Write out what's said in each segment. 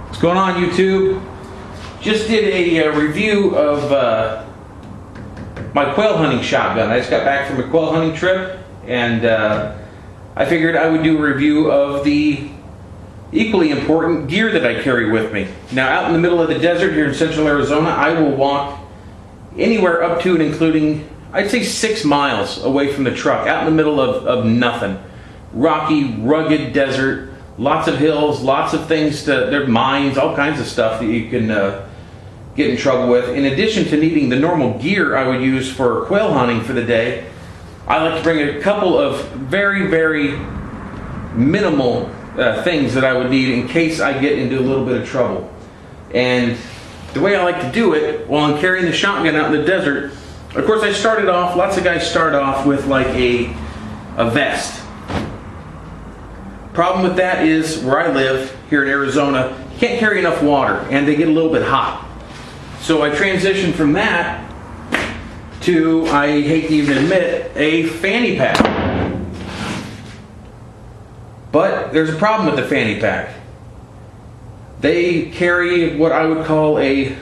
What's going on, YouTube? Just did a review of my quail hunting shotgun. I just got back from a quail hunting trip, and I figured I would do a review of the equally important gear that I carry with me. Now, out in the middle of the desert here in central Arizona, I will walk anywhere up to and including, I'd say 6 miles away from the truck, out in the middle of nothing. Rocky, rugged desert, lots of hills, lots of things there are mines, all kinds of stuff that you can get in trouble with. In addition to needing the normal gear I would use for quail hunting for the day, I like to bring a couple of very, very minimal things that I would need in case I get into a little bit of trouble. And the way I like to do it while I'm carrying the shotgun out in the desert, of course I started off, lots of guys start off with like a vest. Problem with that is, where I live here in Arizona, you can't carry enough water and they get a little bit hot. So I transitioned from that to, I hate to even admit, a Fanny Pack. But there's a problem with the Fanny Pack. They carry what I would call a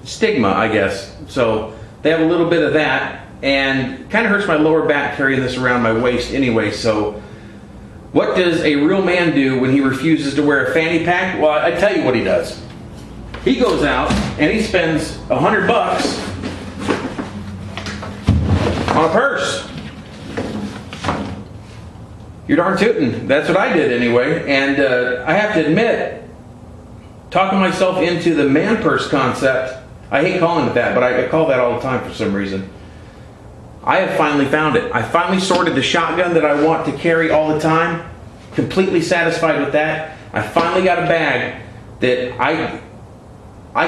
stigma, I guess. So they have a little bit of that, and kind of hurts my lower back carrying this around my waist anyway. So what does a real man do when he refuses to wear a Fanny Pack? Well, I tell you what he does. He goes out and he spends $100 on a purse. You're darn tootin'. That's what I did anyway. And I have to admit, talking myself into the man purse concept, I hate calling it that, but I call that all the time for some reason. I have finally found it. I finally sorted the shotgun that I want to carry all the time. Completely satisfied with that. I finally got a bag that I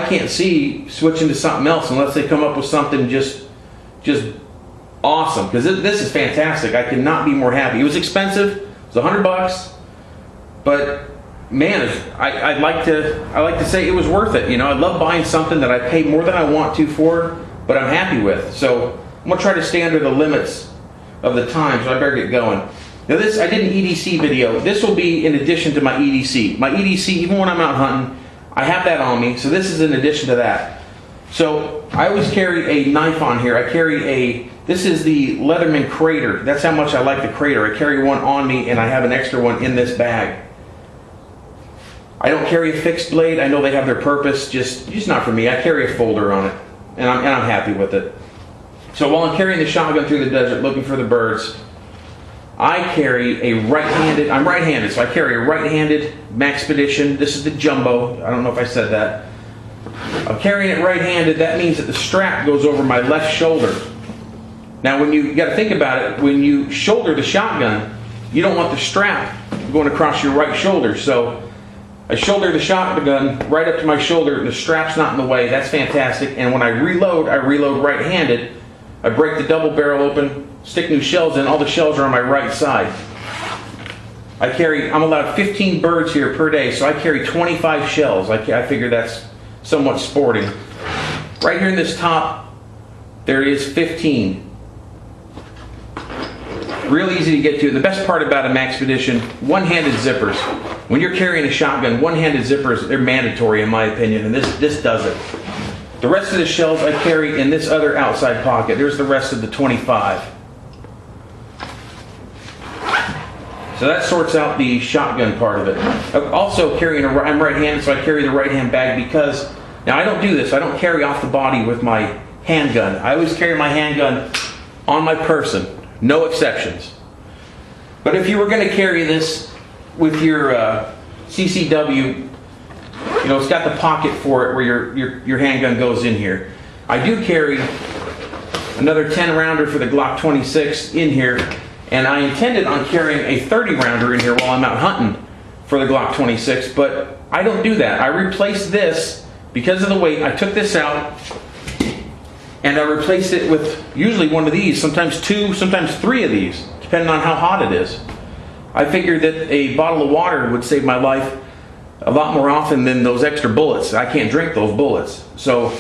can't see switching to something else unless they come up with something just awesome. Because this is fantastic. I could not be more happy. It was expensive. It was $100, but man, I like to say it was worth it. You know, I love buying something that I pay more than I want to for, but I'm happy with. So I'm gonna try to stay under the limits of the time, so I better get going. Now this, I did an EDC video. This will be in addition to my EDC. My EDC, even when I'm out hunting, I have that on me, so this is in addition to that. So I always carry a knife on here. I carry this is the Leatherman Crater. That's how much I like the Crater. I carry one on me, and I have an extra one in this bag. I don't carry a fixed blade. I know they have their purpose, just not for me. I carry a folder on it, and I'm happy with it. So while I'm carrying the shotgun through the desert looking for the birds, I carry a right-handed, I'm right-handed, so I carry a right-handed Maxpedition. This is the jumbo. I don't know if I said that. I'm carrying it right-handed. That means that the strap goes over my left shoulder. Now when you got to think about it, when you shoulder the shotgun, you don't want the strap going across your right shoulder. So I shoulder the shotgun right up to my shoulder. The strap's not in the way. That's fantastic. And when I reload right-handed. I break the double barrel open, stick new shells in. All the shells are on my right side. I'm allowed 15 birds here per day, so I carry 25 shells. I figure that's somewhat sporting. Right here in this top, there is 15. Real easy to get to. The best part about a Maxpedition, one-handed zippers. When you're carrying a shotgun, one-handed zippers, they're mandatory in my opinion, and this does it. The rest of the shells I carry in this other outside pocket. There's the rest of the 25. So that sorts out the shotgun part of it. I'm also carrying I'm right-handed, so I carry the right-hand bag because, now I don't do this, I don't carry off the body with my handgun. I always carry my handgun on my person, no exceptions. But if you were going to carry this with your CCW, you know, it's got the pocket for it where your handgun goes in here. I do carry another 10 rounder for the Glock 26 in here, and I intended on carrying a 30 rounder in here while I'm out hunting for the Glock 26, but I don't do that. I replaced this because of the weight. I took this out and I replaced it with usually one of these, sometimes 2, sometimes 3 of these, depending on how hot it is. I figured that a bottle of water would save my life a lot more often than those extra bullets. I can't drink those bullets. So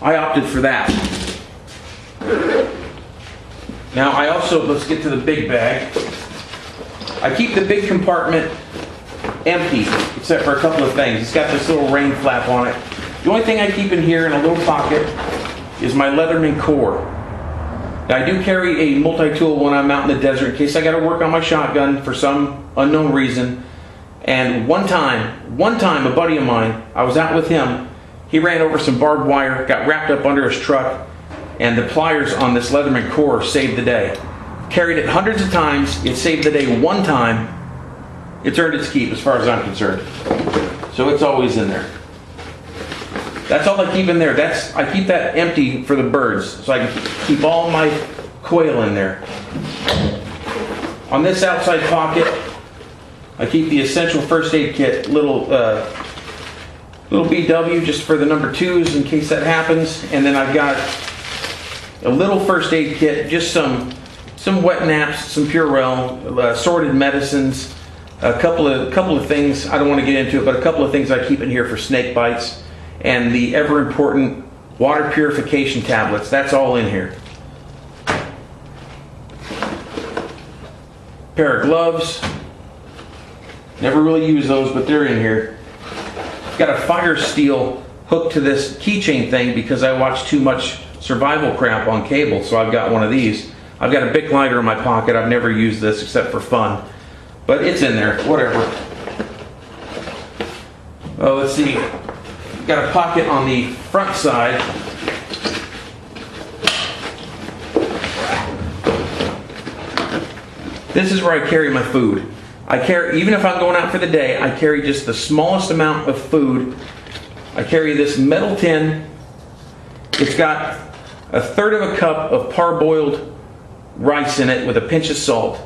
I opted for that. Now I also, let's get to the big bag. I keep the big compartment empty, except for a couple of things. It's got this little rain flap on it. The only thing I keep in here in a little pocket is my Leatherman core. Now, I do carry a multi-tool when I'm out in the desert in case I got to work on my shotgun for some unknown reason. And one time, a buddy of mine, I was out with him. He ran over some barbed wire, got wrapped up under his truck, and the pliers on this Leatherman core saved the day. Carried it hundreds of times. It saved the day one time. It's earned its keep as far as I'm concerned. So it's always in there. That's all I keep in there. I keep that empty for the birds, so I can keep all my quail in there. On this outside pocket, I keep the essential first aid kit, little BW just for the number 2s in case that happens, and then I've got a little first aid kit, just some wet naps, some Purell, assorted medicines, a couple of things. I don't want to get into it, but a couple of things I keep in here for snake bites. And the ever important water purification tablets. That's all in here. Pair of gloves. Never really use those, but they're in here. Got a fire steel hooked to this keychain thing because I watch too much survival crap on cable, so I've got one of these. I've got a Bic lighter in my pocket. I've never used this except for fun, but it's in there. Whatever. Oh, let's see. Got a pocket on the front side. This is where I carry my food. Even if I'm going out for the day, I carry just the smallest amount of food. I carry this metal tin. It's got a third of a cup of parboiled rice in it with a pinch of salt.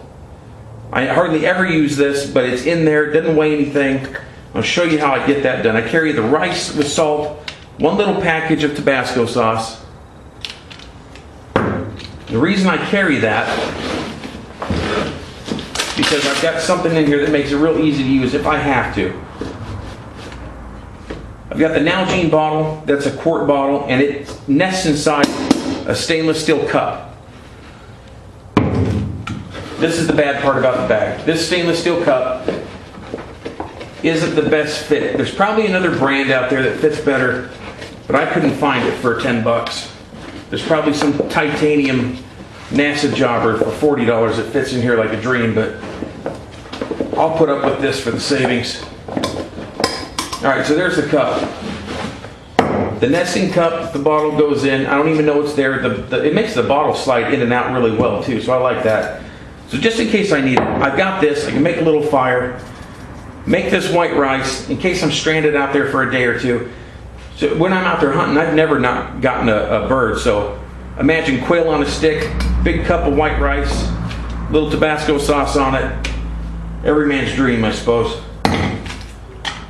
I hardly ever use this, but it's in there. It doesn't weigh anything. I'll show you how I get that done. I carry the rice with salt, one little package of Tabasco sauce. The reason I carry that, because I've got something in here that makes it real easy to use if I have to. I've got the Nalgene bottle, that's a quart bottle, and it nests inside a stainless steel cup. This is the bad part about the bag. This stainless steel cup isn't the best fit. There's probably another brand out there that fits better, but I couldn't find it for 10 bucks. There's probably some titanium NASA jobber for $40 that fits in here like a dream, but I'll put up with this for the savings. Alright, so there's the cup. The nesting cup, the bottle goes in. I don't even know what's there. It makes the bottle slide in and out really well too, so I like that. So just in case I need it, I've got this. I can make a little fire. Make this white rice in case I'm stranded out there for a day or two. So when I'm out there hunting, I've never not gotten a bird. So imagine quail on a stick, big cup of white rice, little Tabasco sauce on it. Every man's dream, I suppose.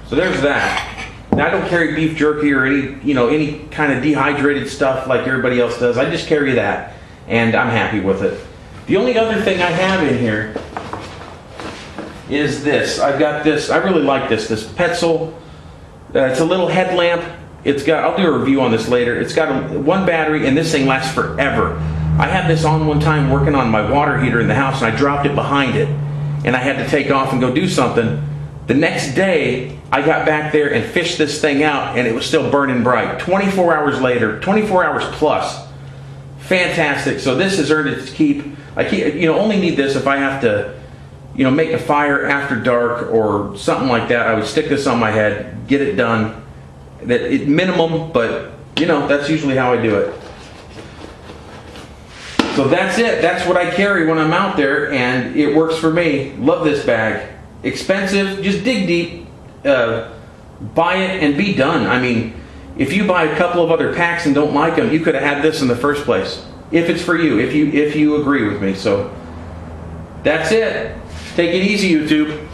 So there's that. Now I don't carry beef jerky or any kind of dehydrated stuff like everybody else does. I just carry that, and I'm happy with it. The only other thing I have in here is this. I've got this. I really like this Petzl. It's a little headlamp. It's got. I'll do a review on this later. It's got one battery, and this thing lasts forever. I had this on one time working on my water heater in the house, and I dropped it behind it, and I had to take off and go do something. The next day, I got back there and fished this thing out, and it was still burning bright. 24 hours later, 24 hours plus. Fantastic. So this has earned its keep. I only need this if I have to, make a fire after dark or something like that. I would stick this on my head, get it done. That minimum, but that's usually how I do it. So that's it. That's what I carry when I'm out there, and it works for me. Love this bag. Expensive. Just dig deep. Buy it and be done. I mean, if you buy a couple of other packs and don't like them, you could have had this in the first place. If it's for you, if you agree with me. So that's it. Take it easy, YouTube.